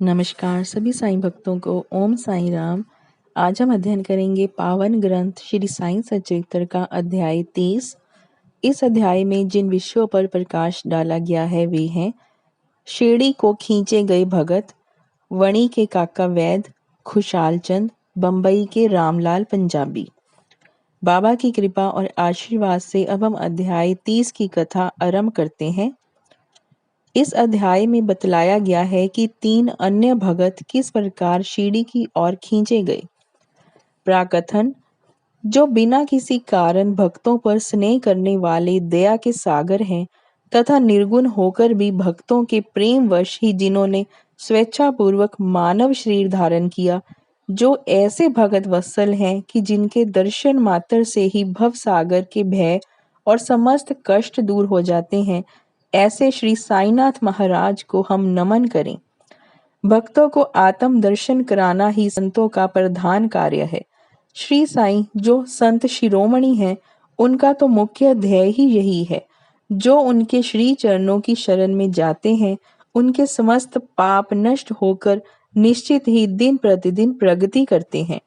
नमस्कार सभी साईं भक्तों को ओम साईं राम। आज हम अध्ययन करेंगे पावन ग्रंथ श्री साईं सच्चरित्र का अध्याय 30। इस अध्याय में जिन विषयों पर प्रकाश डाला गया है वे हैं शेड़ी को खींचे गए भगत, वणी के काका वैद, खुशाल चंद, बम्बई के रामलाल पंजाबी। बाबा की कृपा और आशीर्वाद से अब हम अध्याय 30 की कथा आरंभ करते हैं। इस अध्याय में बतलाया गया है कि 3 अन्य भगत किस प्रकार सीढ़ी की ओर खींचे गए। प्राकथन: जो बिना किसी कारण भक्तों पर स्नेह करने वाले दया के सागर हैं तथा निर्गुण होकर भी भक्तों के प्रेमवश ही जिन्होंने स्वेच्छापूर्वक मानव शरीर धारण किया, जो ऐसे भगत वत्सल हैं कि जिनके दर्शन मात्र से ही भव सागर के भय और समस्त कष्ट दूर हो जाते हैं, ऐसे श्री साईनाथ महाराज को हम नमन करें। भक्तों को आत्म दर्शन कराना ही संतों का प्रधान कार्य है। श्री साईं जो संत शिरोमणि हैं, उनका तो मुख्य ध्येय ही यही है। जो उनके श्री चरणों की शरण में जाते हैं, उनके समस्त पाप नष्ट होकर निश्चित ही दिन प्रतिदिन प्रगति करते हैं।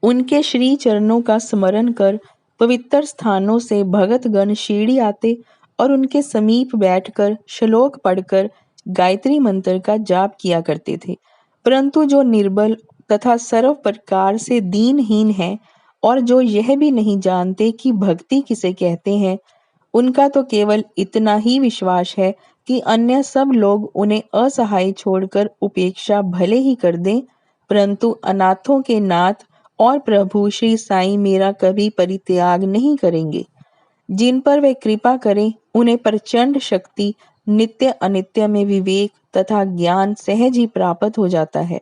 उनके श्री चरणों का स्मरण कर पवित्र स्थानों से भगतगण सीढ़ी आते और उनके समीप बैठकर श्लोक पढ़कर गायत्री मंत्र का जाप किया करते थे। परंतु जो निर्बल तथा सर्व प्रकार से दीनहीन हैं और जो यह भी नहीं जानते कि भक्ति किसे कहते हैं, उनका तो केवल इतना ही विश्वास है कि अन्य सब लोग उन्हें असहाय छोड़कर उपेक्षा भले ही कर दें, परंतु अनाथों के नाथ और प्रभु श्री साईं मेरा कभी परित्याग नहीं करेंगे। जिन पर वे कृपा करें, उन्हें प्रचंड शक्ति, नित्य अनित्य में विवेक तथा ज्ञान सहज ही प्राप्त हो जाता है।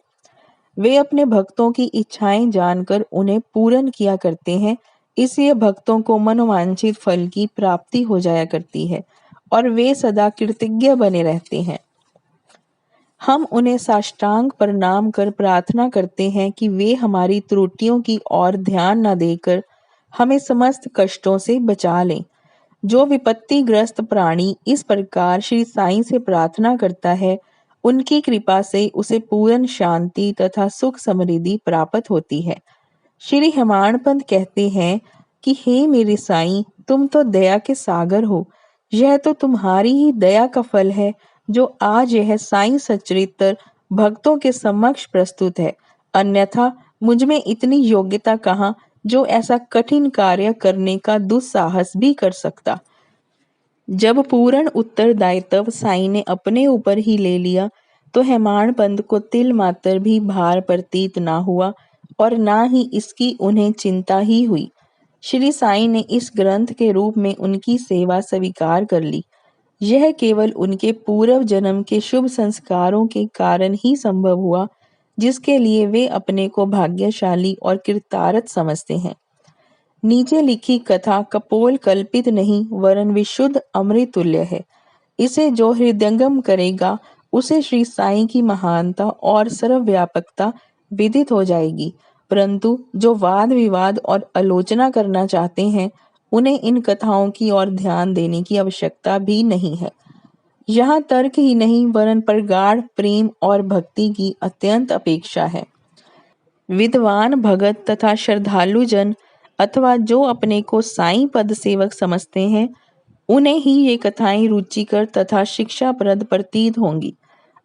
वे अपने भक्तों की इच्छाएं जानकर उन्हें पूर्ण किया करते हैं, इसलिए भक्तों को मनोवांछित फल की प्राप्ति हो जाया करती है और वे सदा कृतज्ञ बने रहते हैं। हम उन्हें साष्टांग प्रणाम कर प्रार्थना करते हैं कि वे हमारी त्रुटियों की ओर ध्यान न देकर हमें समस्त कष्टों से बचा लें। जो विपत्तिग्रस्त प्राणी इस प्रकार श्री साईं से प्रार्थना करता है, उनकी कृपा से उसे पूर्ण शांति तथा सुख समृद्धि प्राप्त होती है। श्री हेमाड़ पंत कहते हैं कि हे मेरे साईं, तुम तो दया के सागर हो। यह तो तुम्हारी ही दया का फल है जो आज यह साईं सच्चरित्र भक्तों के समक्ष प्रस्तुत है। अन्यथा मुझ में इतनी योग्यता कहाँ जो ऐसा कठिन कार्य करने का दुस्साहस भी कर सकता। जब पूर्ण उत्तरदायित्व साईं ने अपने ऊपर ही ले लिया, तो हेमाड़ पंत को तिल मात्र भी भार प्रतीत ना हुआ और ना ही इसकी उन्हें चिंता ही हुई। श्री साईं ने इस ग्रंथ के रूप में उनकी सेवा स्वीकार कर ली। यह केवल उनके पूर्व जन्म के शुभ संस्कारों के कारण ही संभव हुआ, जिसके लिए वे अपने को भाग्यशाली और कृतार्थ समझते हैं। नीचे लिखी कथा कपोल कल्पित नहीं वरन विशुद्ध अमृत तुल्य है। इसे जो हृदयंगम करेगा, उसे श्री साईं की महानता और सर्वव्यापकता विदित हो जाएगी। परंतु जो वाद विवाद और आलोचना करना चाहते हैं, उन्हें इन कथाओं की ओर ध्यान देने की आवश्यकता भी नहीं है। यहाँ तर्क ही नहीं वरन प्रगाढ़ प्रेम और भक्ति की अत्यंत अपेक्षा है। विद्वान भगत तथा श्रद्धालु जन अथवा जो अपने को साईं पद सेवक समझते हैं, उन्हें ही ये कथाएं रुचिकर तथा शिक्षाप्रद प्रतीत होंगी।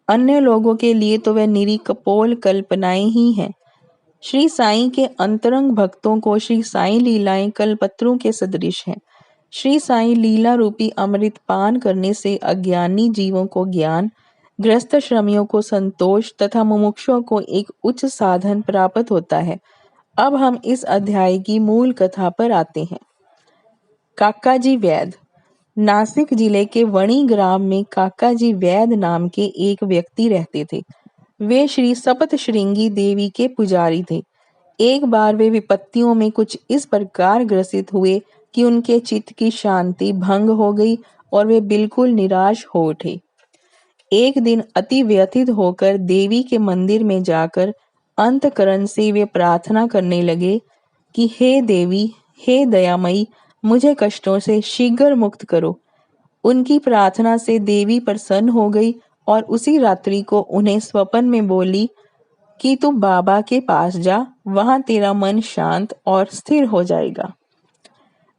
अन्य लोगों के लिए तो वह निरी कपोल कल्पनाएं ही हैं। श्री साईं के अंतरंग भक्तों को श्री साईं लीलाएं कल्पत्रों के सदृश हैं। श्री साईं लीला रूपी अमृत पान करने से अज्ञानी जीवों को ज्ञान, ग्रस्त श्रमियों को संतोष तथा मुमुक्षुओं को एक उच्च साधन प्राप्त होता है। अब हम इस अध्याय की मूल कथा पर आते हैं। काकाजी वैद। नासिक जिले के वणी ग्राम में काकाजी वैद नाम के एक व्यक्ति रहते थे। वे श्री सप्त श्रृंगी देवी के पुजारी थे। एक बार वे विपत्तियों में कुछ इस प्रकार ग्रसित हुए कि उनके चित्त की शांति भंग हो गई और वे बिल्कुल निराश हो उठे। एक दिन अति व्यथित होकर देवी के मंदिर में जाकर अंतकरण से वे प्रार्थना करने लगे कि हे देवी, हे दयामयी, मुझे कष्टों से शीघ्र मुक्त करो। उनकी प्रार्थना से देवी प्रसन्न हो गई और उसी रात्रि को उन्हें स्वप्न में बोली कि तू बाबा के पास जा, वहां तेरा मन शांत और स्थिर हो जाएगा।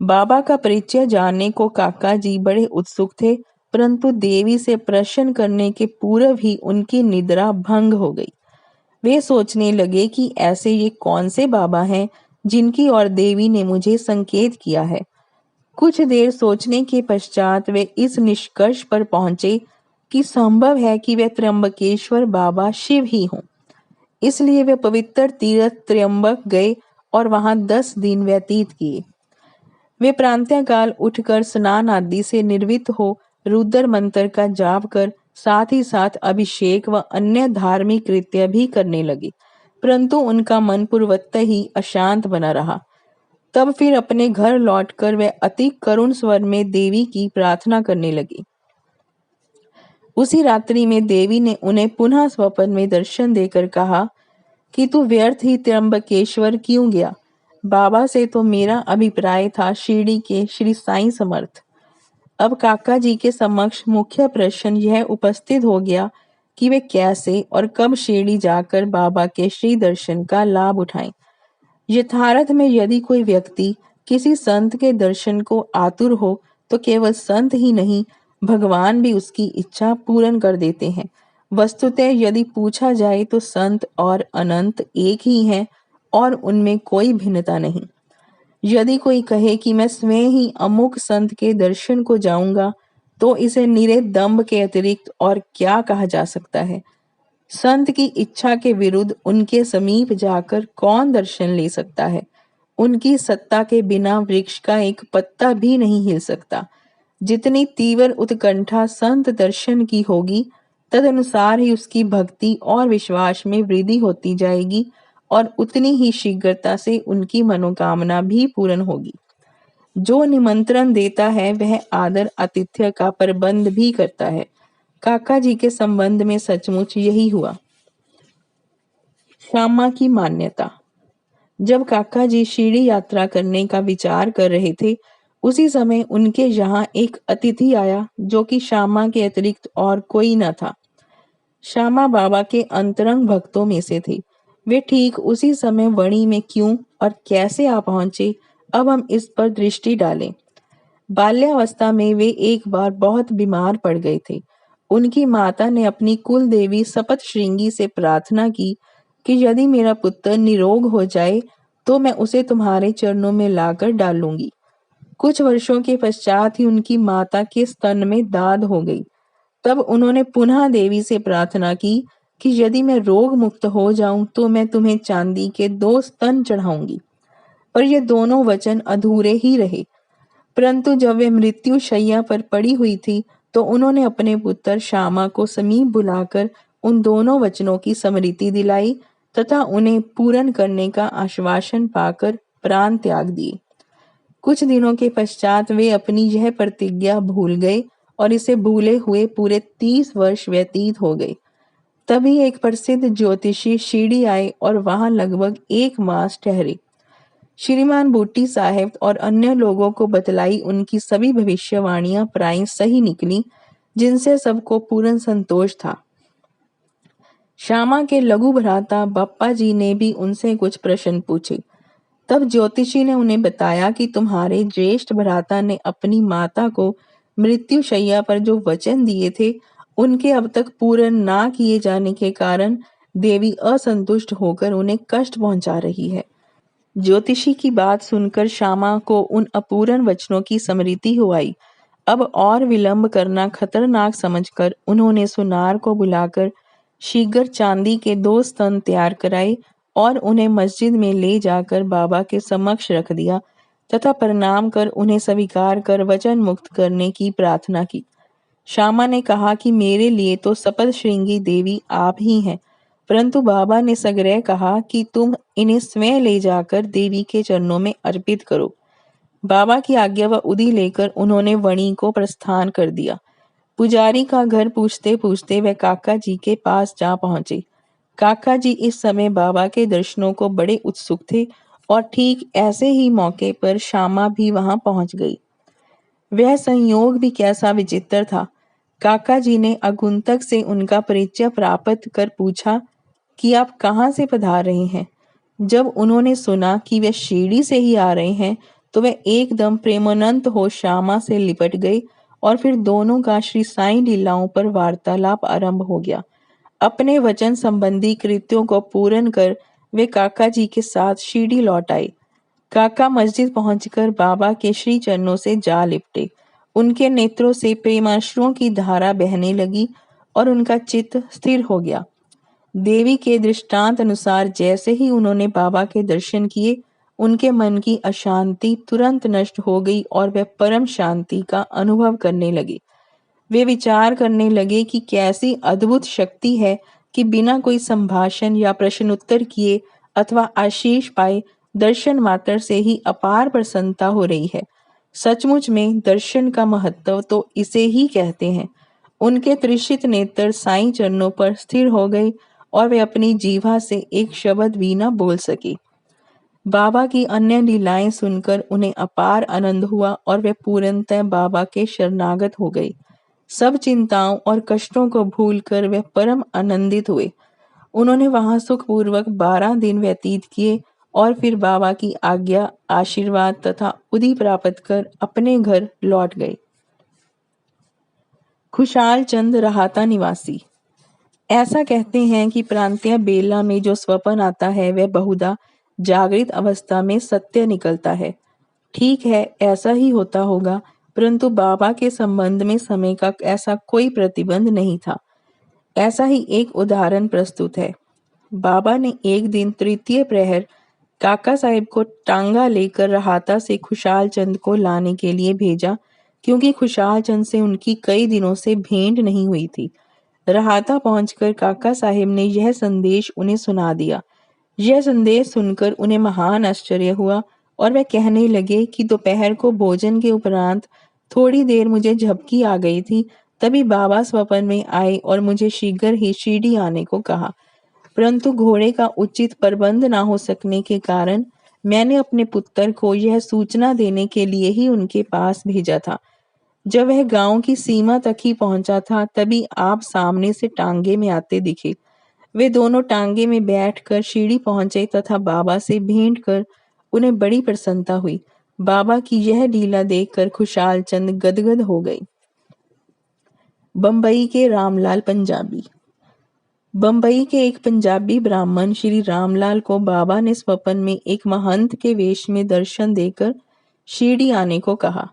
बाबा का परिचय जानने को काका जी बड़े उत्सुक थे, परंतु देवी से प्रश्न करने के पूर्व ही उनकी निद्रा भंग हो गई। वे सोचने लगे कि ऐसे ये कौन से बाबा हैं जिनकी ओर देवी ने मुझे संकेत किया है। कुछ देर सोचने के पश्चात वे इस निष्कर्ष पर पहुंचे कि संभव है कि वे त्र्यंबकेश्वर बाबा शिव ही हों। इसलिए वे पवित्र तीर्थ त्र्यंबक गए और वहां 10 दिन व्यतीत किए। वे प्रातःकाल उठकर स्नान आदि से निर्वित हो रुद्र मंत्र का जाप कर साथ ही साथ अभिषेक व अन्य धार्मिक कृत्य भी करने लगे, परंतु उनका मन पूर्वतः ही अशांत बना रहा। तब फिर अपने घर लौटकर वे अति करुण स्वर में देवी की प्रार्थना करने लगे। उसी रात्रि में देवी ने उन्हें पुनः स्वप्न में दर्शन देकर कहा कि तू व्यर्थ ही त्र्यंबकेश्वर क्यों गया? बाबा से तो मेरा अभिप्राय था शिरडी के श्री साईं समर्थ। अब काका जी के समक्ष मुख्य प्रश्न यह उपस्थित हो गया कि वे कैसे और कब शिरडी जाकर बाबा के श्री दर्शन का लाभ उठाएं। यथार्थ में यदि कोई व्यक्ति किसी संत के दर्शन को आतुर हो तो केवल संत ही नहीं, भगवान भी उसकी इच्छा पूर्ण कर देते हैं। वस्तुतः यदि पूछा जाए तो संत और अनंत एक ही हैं और उनमें कोई भिन्नता नहीं। यदि कोई कहे कि मैं स्वयं ही अमुक संत के दर्शन को जाऊंगा, तो इसे निरे दंभ के अतिरिक्त और क्या कहा जा सकता है। संत की इच्छा के विरुद्ध उनके समीप जाकर कौन दर्शन ले सकता है? उनकी सत्ता के बिना वृक्ष का एक पत्ता भी नहीं हिल सकता। जितनी तीव्र उत्कंठा संत दर्शन की होगी, तदनुसार ही उसकी भक्ति और विश्वास में वृद्धि होती जाएगी और उतनी ही शीघ्रता से उनकी मनोकामना भी पूर्ण होगी। जो निमंत्रण देता है वह आदर आतिथ्य का प्रबंध भी करता है। काका जी के संबंध में सचमुच यही हुआ। श्यामा की मान्यता। जब काका जी शिरडी यात्रा करने का विचार कर रहे थे, उसी समय उनके यहाँ एक अतिथि आया जो कि श्यामा के अतिरिक्त और कोई न था। श्यामा बाबा के अंतरंग भक्तों में से थे। वे ठीक उसी समय वणी में क्यों और कैसे आ पहुंचे, अब हम इस पर दृष्टि डालें। बाल्यावस्था में वे एक बार बहुत बीमार पड़ गए थे। उनकी माता ने अपनी कुल देवी सपत श्रृंगी से प्रार्थना की कि यदि मेरा पुत्र निरोग हो जाए तो मैं उसे तुम्हारे चरणों में लाकर डालूंगी। कुछ वर्षों के पश्चात ही उनकी माता के स्तन में दाद हो गई। तब उन्होंने पुनः देवी से प्रार्थना की कि यदि मैं रोग मुक्त हो जाऊं तो मैं तुम्हें चांदी के 2 स्तन चढ़ाऊंगी। पर ये दोनों वचन अधूरे ही रहे। परंतु जब वे मृत्यु शैया पर पड़ी हुई थी तो उन्होंने अपने पुत्र श्यामा को समीप बुलाकर उन दोनों वचनों की स्मृति दिलाई तथा उन्हें पूर्ण करने का आश्वासन पाकर प्राण त्याग दिए। कुछ दिनों के पश्चात वे अपनी यह प्रतिज्ञा भूल गए और इसे भूले हुए पूरे 30 वर्ष व्यतीत हो गए। तभी एक प्रसिद्ध ज्योतिषी शिरडी आए और वहां लगभग 1 मास ठहरे। श्रीमान बूटी साहब और अन्य लोगों को बतलाई उनकी सभी भविष्यवाणियां प्राय सही निकली, जिनसे सबको पूर्ण संतोष था। श्यामा के लघु भ्राता बप्पा जी ने भी उनसे कुछ प्रश्न पूछे। तब ज्योतिषी ने उन्हें बताया कि तुम्हारे ज्येष्ठ भ्राता ने अपनी माता को मृत्यु शैया पर जो वचन दिए थे, उनके अब तक पूर्ण ना किए जाने के कारण देवी असंतुष्ट होकर उन्हें कष्ट पहुंचा रही है। ज्योतिषी की बात सुनकर श्यामा को उन अपूर्ण वचनों की स्मृति हो आई। अब और विलंब करना खतरनाक समझकर उन्होंने सुनार को बुलाकर शीघ्र चांदी के 2 स्तन तैयार कराए और उन्हें मस्जिद में ले जाकर बाबा के समक्ष रख दिया तथा प्रणाम कर उन्हें स्वीकार कर वचन मुक्त करने की प्रार्थना की। श्यामा ने कहा कि मेरे लिए तो सपत श्रृंगी देवी आप ही हैं, परंतु बाबा ने सग्रह कहा कि तुम इन्हें स्वयं ले जाकर देवी के चरणों में अर्पित करो। बाबा की आज्ञा व उदी लेकर उन्होंने वणी को प्रस्थान कर दिया। पुजारी का घर पूछते पूछते वे काका जी के पास जा पहुंचे। काका जी इस समय बाबा के दर्शनों को बड़े उत्सुक थे और ठीक ऐसे ही मौके पर श्यामा भी वहां पहुंच गई। वह संयोग भी कैसा विचित्र था। काका जी ने आगुंतक से उनका परिचय प्राप्त कर पूछा कि आप कहाँ से पधार रहे हैं। जब उन्होंने सुना कि वे शिरडी से ही आ रहे हैं, तो वे एकदम प्रेमानंद हो श्यामा से लिपट गए और फिर दोनों का श्री साईं लीलाओं पर वार्तालाप आरंभ हो गया। अपने वचन संबंधी कृत्यों को पूर्ण कर वे काका जी के साथ शिरडी लौट आए। काका मस्जिद पहुंचकर बाबा के श्री चरणों से जा लिपटे। उनके नेत्रों से प्रेमाश्रुओं की धारा बहने लगी और उनका चित्त स्थिर हो गया। देवी के दृष्टांत अनुसार जैसे ही उन्होंने बाबा के दर्शन किए, उनके मन की अशांति तुरंत नष्ट हो गई और वे परम शांति का अनुभव करने लगे। वे विचार करने लगे कि कैसी अद्भुत शक्ति है कि बिना कोई संभाषण या प्रश्नोत्तर किए अथवा आशीष पाए दर्शन मात्र से ही अपार प्रसन्नता हो रही है। सचमुच में दर्शन का महत्व तो इसे ही कहते हैं। उनके तृषित नेत्र साईं चरणों पर स्थिर हो गए और वे अपनी जीवा से एक शब्द भी न बोल सके। बाबा की अन्य लीलाएं सुनकर उन्हें अपार आनंद हुआ और वे पूर्णतः बाबा के शरणागत हो गए। सब चिंताओं और कष्टों को भूलकर वे परम आनंदित हुए। उन्होंने वहां सुखपूर्वक 12 दिन व्यतीत किए और फिर बाबा की आज्ञा, आशीर्वाद तथा उदी प्राप्त कर अपने घर लौट गए। खुशाल चंद रहाता निवासी। ऐसा कहते हैं कि प्रांतीय बेला में जो स्वप्न आता है वह बहुधा जागृत अवस्था में सत्य निकलता है। ठीक है, ऐसा ही होता होगा, परंतु बाबा के संबंध में समय का ऐसा कोई प्रतिबंध नहीं था। ऐसा ही एक उदाहरण प्रस्तुत है। बाबा ने एक दिन तृतीय प्रहर काका साहिब को टांगा लेकर रहाता से खुशाल चंद को लाने के लिए भेजा, क्योंकि खुशाल चंद से उनकी कई दिनों से भेंट नहीं हुई थी। रहाता पहुंचकर काका साहिब ने यह संदेश उन्हें सुना दिया। यह संदेश सुनकर उन्हें महान आश्चर्य हुआ और वे कहने लगे कि दोपहर को भोजन के उपरांत थोड़ी देर मुझे झपकी आ गई थी, तभी बाबा स्वप्न में आए और मुझे शीघ्र ही शिरडी आने को कहा, परंतु घोड़े का उचित प्रबंध न हो सकने के कारण मैंने अपने पुत्र को यह सूचना देने के लिए ही उनके पास भेजा था। जब वह गांव की सीमा तक ही पहुंचा था, तभी आप सामने से टांगे में आते दिखे। वे दोनों टांगे में बैठकर शिरडी पहुंचे तथा बाबा से भेंट कर उन्हें बड़ी प्रसन्नता हुई। बाबा की यह लीला देखकर खुशाल चंद गदगद हो गए। बंबई के रामलाल पंजाबी। बंबई के एक पंजाबी ब्राह्मण श्री रामलाल को बाबा ने स्वप्न में एक महंत के वेश में दर्शन देकर शिरडी आने को कहा।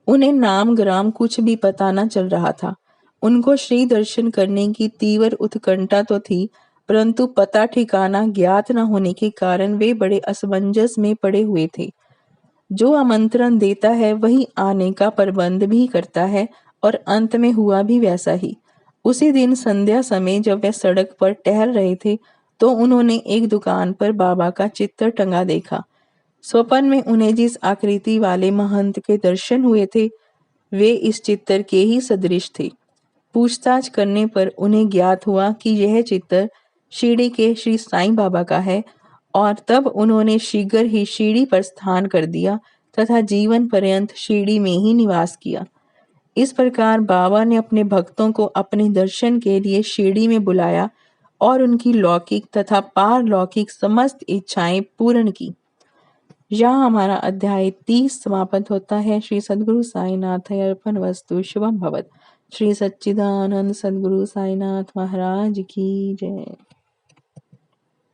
उन्हें नाम ग्राम कुछ भी पता न चल रहा था। उनको श्री दर्शन करने की तीव्र उत्कंठा तो थी, परंतु पता ठिकाना ज्ञात न होने के कारण वे बड़े असमंजस में पड़े हुए थे। जो आमंत्रण देता है वही आने का प्रबंध भी करता है और अंत में हुआ भी वैसा ही। उसी दिन संध्या समय जब वे सड़क पर टहल रहे थे, तो उन्होंने एक दुकान पर बाबा का चित्र टंगा देखा। स्वप्न में उन्हें जिस आकृति वाले महंत के दर्शन हुए थे, वे इस चित्र के ही सदृश थे। पूछताछ करने पर उन्हें ज्ञात हुआ कि यह चित्र शिरडी के श्री साईं बाबा का है और तब उन्होंने शीघ्र ही शिरडी पर स्थान कर दिया तथा जीवन पर्यंत शिरडी में ही निवास किया। इस प्रकार बाबा ने अपने भक्तों को अपने दर्शन के लिए शिरडी में बुलाया और उनकी लौकिक तथा पारलौकिक समस्त इच्छाएं पूर्ण की। यहाँ हमारा अध्याय 30 समाप्त होता है। श्री सद्गुरु साईनाथ अर्पण वस्तु। शुभम भवत। श्री सच्चिदानंद सद्गुरु साईनाथ महाराज की जय।